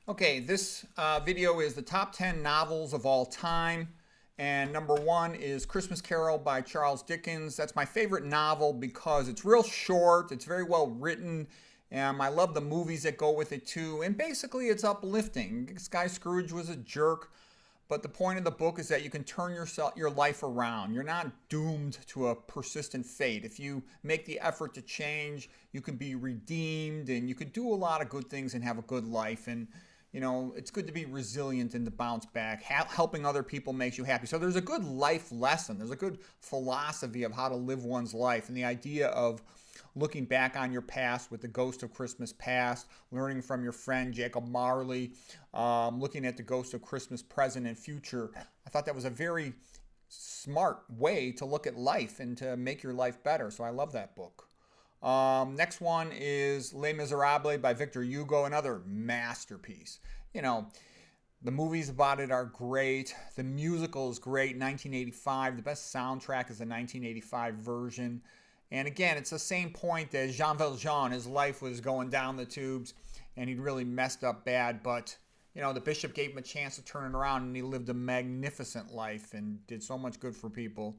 Okay, this video is the top 10 novels of all time. And number one is Christmas Carol by Charles Dickens. That's my favorite novel because it's real short, it's very well written, and I love the movies that go with it too. And basically, it's uplifting. This guy Scrooge was a jerk, but the point of the book is that you can turn your life around. You're not doomed to a persistent fate. If you make the effort to change, you can be redeemed and you can do a lot of good things and have a good life. And it's good to be resilient and to bounce back. Helping other people makes you happy. So there's a good life lesson. There's a good philosophy of how to live one's life, and the idea of looking back on your past with the Ghost of Christmas Past, learning from your friend Jacob Marley, looking at the Ghost of Christmas Present and Future. I thought that was a very smart way to look at life and to make your life better. So I love that book. Next one is Les Miserables by Victor Hugo, another masterpiece. The movies about it are great. The musical is great, 1985. The best soundtrack is the 1985 version. And again, it's the same point as Jean Valjean. His life was going down the tubes and he'd really messed up bad, but the bishop gave him a chance to turn it around, and he lived a magnificent life and did so much good for people.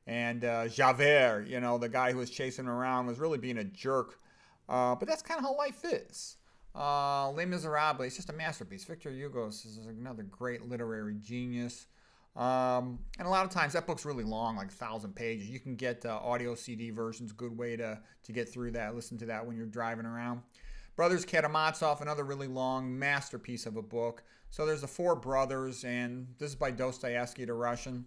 And Javert, the guy who was chasing him around, was really being a jerk. But that's kind of how life is. Les Miserables, it's just a masterpiece. Victor Hugo is another great literary genius. And a lot of times that book's really long, like 1,000 pages. You can get audio CD versions, good way to get through that, listen to that when you're driving around. Brothers Karamazov, another really long masterpiece of a book. So there's the four brothers, and this is by Dostoevsky, the Russian.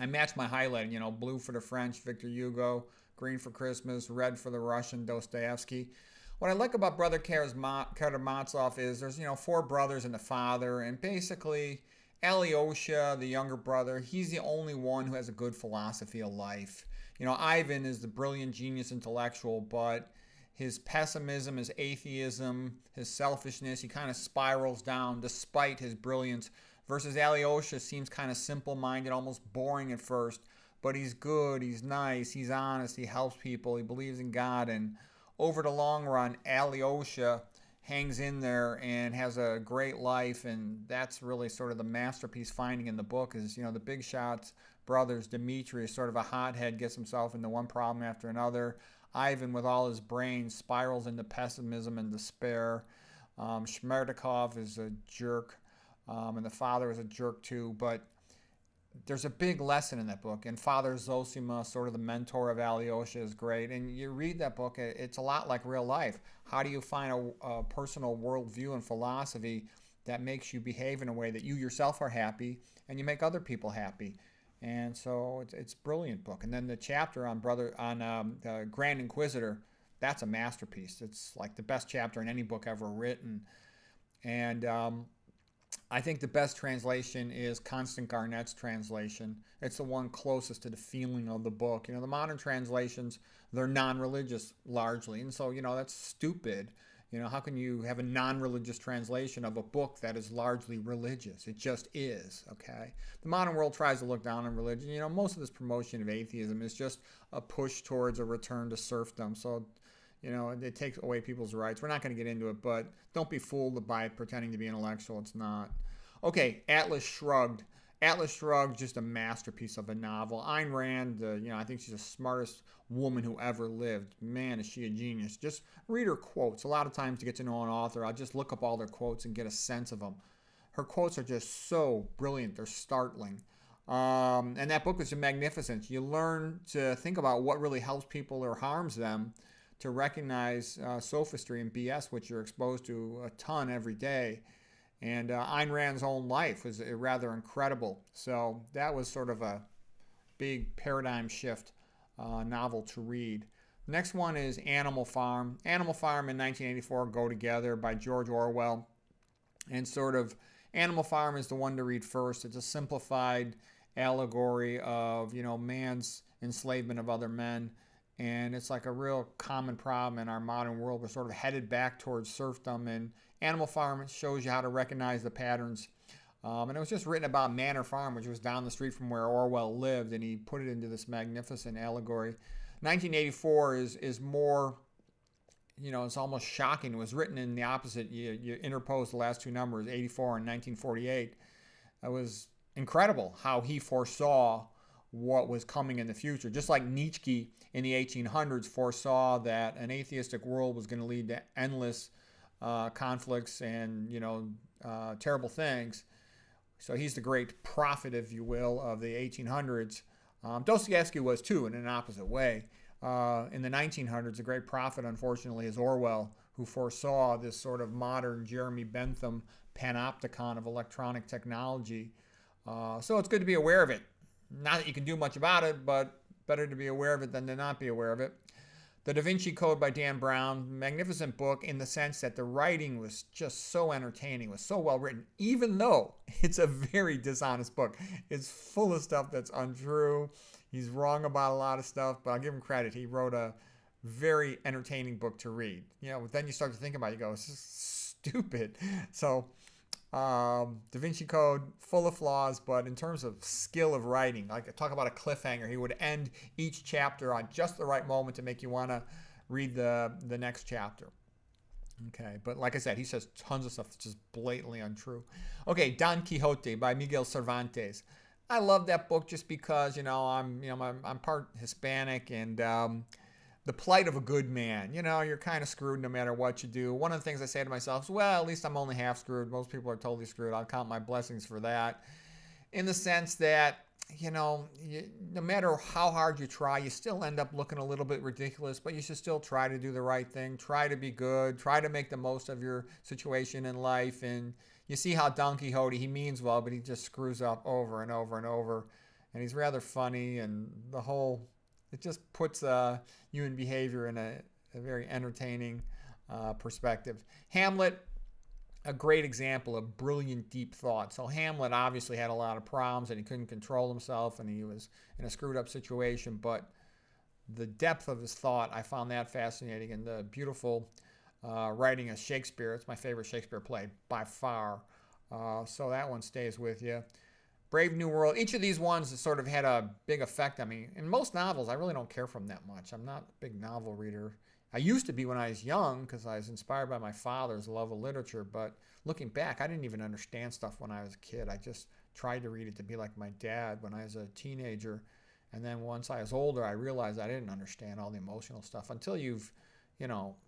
I matched my highlighting, blue for the French, Victor Hugo, green for Christmas, red for the Russian, Dostoevsky. What I like about Brother Karamazov is there's, four brothers and a father, and basically Alyosha, the younger brother, he's the only one who has a good philosophy of life. Ivan is the brilliant genius intellectual, but his pessimism, his atheism, his selfishness, he kind of spirals down despite his brilliance. Versus Alyosha seems kind of simple-minded, almost boring at first, but he's good, he's nice, he's honest, he helps people, he believes in God, and over the long run, Alyosha hangs in there and has a great life, and that's really sort of the masterpiece finding in the book is, the big shots brothers. Dmitri is sort of a hothead, gets himself into one problem after another. Ivan, with all his brains, spirals into pessimism and despair. Shmertakov is a jerk. And the father is a jerk too, but there's a big lesson in that book. And Father Zosima, sort of the mentor of Alyosha, is great. And you read that book, it's a lot like real life. How do you find a personal worldview and philosophy that makes you behave in a way that you yourself are happy and you make other people happy? And so it's a brilliant book. And then the chapter on the Grand Inquisitor, that's a masterpiece. It's like the best chapter in any book ever written. And I think the best translation is Constant Garnett's translation. It's the one closest to the feeling of the book. The modern translations, they're non-religious largely. And so, that's stupid. How can you have a non-religious translation of a book that is largely religious? It just is, okay? The modern world tries to look down on religion. Most of this promotion of atheism is just a push towards a return to serfdom. So, it takes away people's rights. We're not going to get into it, but don't be fooled by pretending to be intellectual. It's not. Okay, Atlas Shrugged. Atlas Shrugged, just a masterpiece of a novel. Ayn Rand, I think she's the smartest woman who ever lived. Man, is she a genius. Just read her quotes. A lot of times to get to know an author, I'll just look up all their quotes and get a sense of them. Her quotes are just so brilliant. They're startling. And that book is magnificent. You learn to think about what really helps people or harms them, to recognize sophistry and BS, which you're exposed to a ton every day. And Ayn Rand's own life was rather incredible. So that was sort of a big paradigm shift novel to read. The next one is Animal Farm. Animal Farm and 1984 go together by George Orwell. And sort of Animal Farm is the one to read first. It's a simplified allegory of, man's enslavement of other men. And it's like a real common problem in our modern world. We're sort of headed back towards serfdom, and Animal Farm shows you how to recognize the patterns. And it was just written about Manor Farm, which was down the street from where Orwell lived, and he put it into this magnificent allegory. 1984 is more it's almost shocking. It was written in the opposite. You interpose the last two numbers, 84 and 1948. It was incredible how he foresaw what was coming in the future. Just like Nietzsche in the 1800s foresaw that an atheistic world was going to lead to endless conflicts and, terrible things. So he's the great prophet, if you will, of the 1800s. Dostoevsky was too, in an opposite way. In the 1900s, the great prophet, unfortunately, is Orwell, who foresaw this sort of modern Jeremy Bentham panopticon of electronic technology. So it's good to be aware of it. Not that you can do much about it, but better to be aware of it than to not be aware of it. The Da Vinci Code by Dan Brown, magnificent book in the sense that the writing was just so entertaining, was so well written, even though it's a very dishonest book. It's full of stuff that's untrue. He's wrong about a lot of stuff, but I'll give him credit. He wrote a very entertaining book to read. Then you start to think about it, you go, this is stupid. So Da Vinci Code, full of flaws, but in terms of skill of writing, like talk about a cliffhanger, he would end each chapter on just the right moment to make you want to read the next chapter. Okay, but like I said, he says tons of stuff that's just blatantly untrue. Okay, Don Quixote by Miguel Cervantes. I love that book just because I'm part Hispanic, and the plight of a good man. You're kind of screwed no matter what you do. One of the things I say to myself is, well, at least I'm only half screwed. Most people are totally screwed. I'll count my blessings for that. In the sense that, no matter how hard you try, you still end up looking a little bit ridiculous, but you should still try to do the right thing. Try to be good. Try to make the most of your situation in life. And you see how Don Quixote, he means well, but he just screws up over and over and over. And he's rather funny, and it just puts human behavior in a very entertaining perspective. Hamlet, a great example of brilliant, deep thought. So Hamlet obviously had a lot of problems, and he couldn't control himself, and he was in a screwed up situation, but the depth of his thought, I found that fascinating, and the beautiful writing of Shakespeare. It's my favorite Shakespeare play by far. So that one stays with you. Brave New World. Each of these ones has sort of had a big effect on me. In most novels, I really don't care for them that much. I'm not a big novel reader. I used to be when I was young because I was inspired by my father's love of literature. But looking back, I didn't even understand stuff when I was a kid. I just tried to read it to be like my dad when I was a teenager. And then once I was older, I realized I didn't understand all the emotional stuff until you've,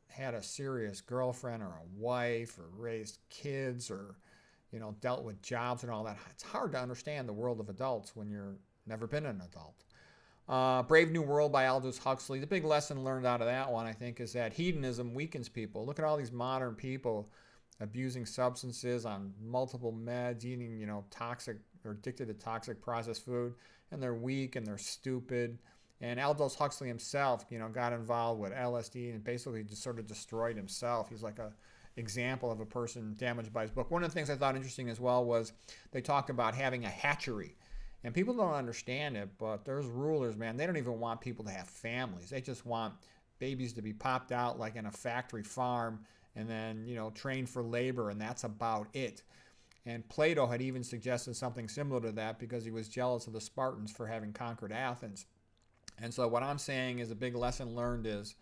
had a serious girlfriend or a wife or raised kids or dealt with jobs and all that. It's hard to understand the world of adults when you're never been an adult. Brave New World by Aldous Huxley. The big lesson learned out of that one, I think, is that hedonism weakens people. Look at all these modern people abusing substances on multiple meds, eating, toxic or addicted to toxic processed food, and they're weak and they're stupid. And Aldous Huxley himself, got involved with LSD and basically just sort of destroyed himself. He's like a example of a person damaged by his book. One of the things I thought interesting as well was they talked about having a hatchery. And people don't understand it, but there's rulers, man. They don't even want people to have families. They just want babies to be popped out like in a factory farm and then, trained for labor, and that's about it. And Plato had even suggested something similar to that because he was jealous of the Spartans for having conquered Athens. And so what I'm saying is a big lesson learned is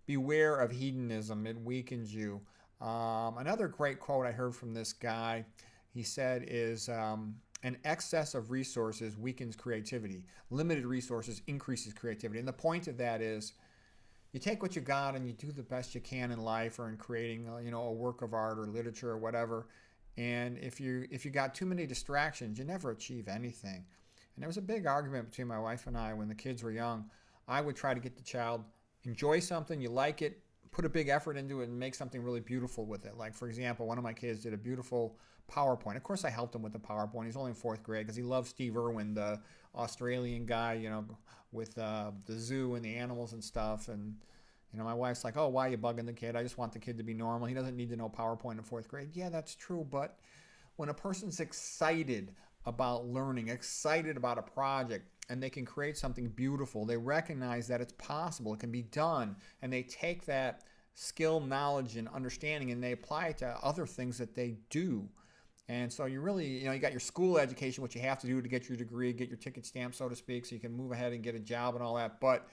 beware of hedonism. It weakens you. Another great quote I heard from this guy, he said, is an excess of resources weakens creativity. Limited resources increases creativity. And the point of that is you take what you got and you do the best you can in life or in creating a work of art or literature or whatever. And if you got too many distractions, you never achieve anything. And there was a big argument between my wife and I when the kids were young. I would try to get the child, enjoy something, you like it, put a big effort into it and make something really beautiful with it. Like, for example, one of my kids did a beautiful PowerPoint. Of course, I helped him with the PowerPoint. He's only in 4th grade because he loves Steve Irwin, the Australian guy, with the zoo and the animals and stuff. And, my wife's like, oh, why are you bugging the kid? I just want the kid to be normal. He doesn't need to know PowerPoint in 4th grade. Yeah, that's true. But when a person's excited about learning, excited about a project, and they can create something beautiful, they recognize that it's possible, it can be done, and they take that skill, knowledge, and understanding and they apply it to other things that they do. And so you really, you got your school education, what you have to do to get your degree, get your ticket stamp, so to speak, so you can move ahead and get a job and all that. But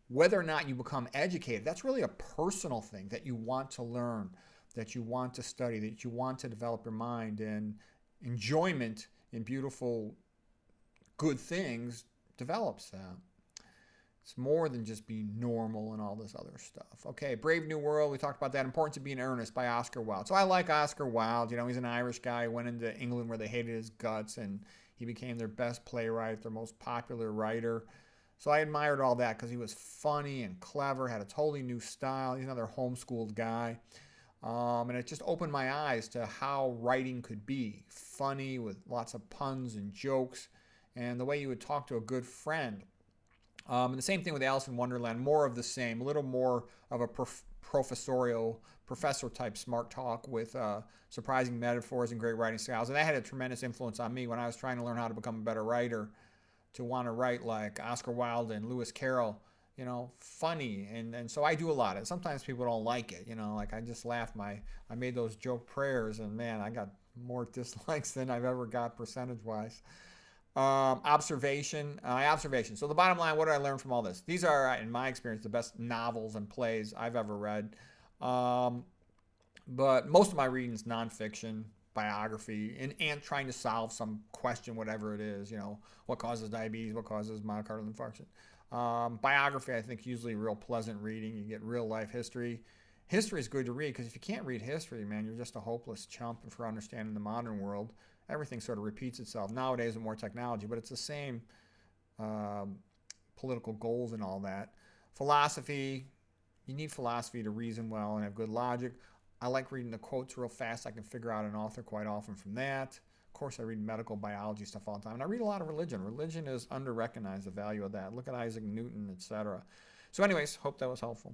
Whether or not you become educated, that's really a personal thing that you want to learn, that you want to study, that you want to develop your mind, and enjoyment in beautiful, good things develops that. It's more than just being normal and all this other stuff. Okay, Brave New World, we talked about that. Importance of Being Earnest by Oscar Wilde. So I like Oscar Wilde. You know, he's an Irish guy, went into England where they hated his guts, and he became their best playwright, their most popular writer. So I admired all that because he was funny and clever, had a totally new style. He's another homeschooled guy. And it just opened my eyes to how writing could be. Funny with lots of puns and jokes, and the way you would talk to a good friend. And the same thing with Alice in Wonderland, more of the same, a little more of a professor type smart talk with surprising metaphors and great writing styles. And that had a tremendous influence on me when I was trying to learn how to become a better writer, to want to write like Oscar Wilde and Lewis Carroll, you know, funny. And so I do a lot. And sometimes people don't like it, you know, like I just laughed. I made those joke prayers, and man, I got more dislikes than I've ever got percentage-wise. Observation. So the bottom line, what did I learn from all this? These are, in my experience, the best novels and plays I've ever read. But most of my reading is nonfiction, biography, and trying to solve some question, whatever it is. You know, what causes diabetes? What causes myocardial infarction? Biography, I think, usually real pleasant reading. You get real life history. History is good to read because if you can't read history, man, you're just a hopeless chump for understanding the modern world. Everything sort of repeats itself nowadays with more technology, but it's the same political goals and all that. Philosophy, you need philosophy to reason well and have good logic. I like reading the quotes real fast. I can figure out an author quite often from that. Of course, I read medical biology stuff all the time, and I read a lot of religion. Religion is under-recognized, the value of that. Look at Isaac Newton, etc. So anyways, hope that was helpful.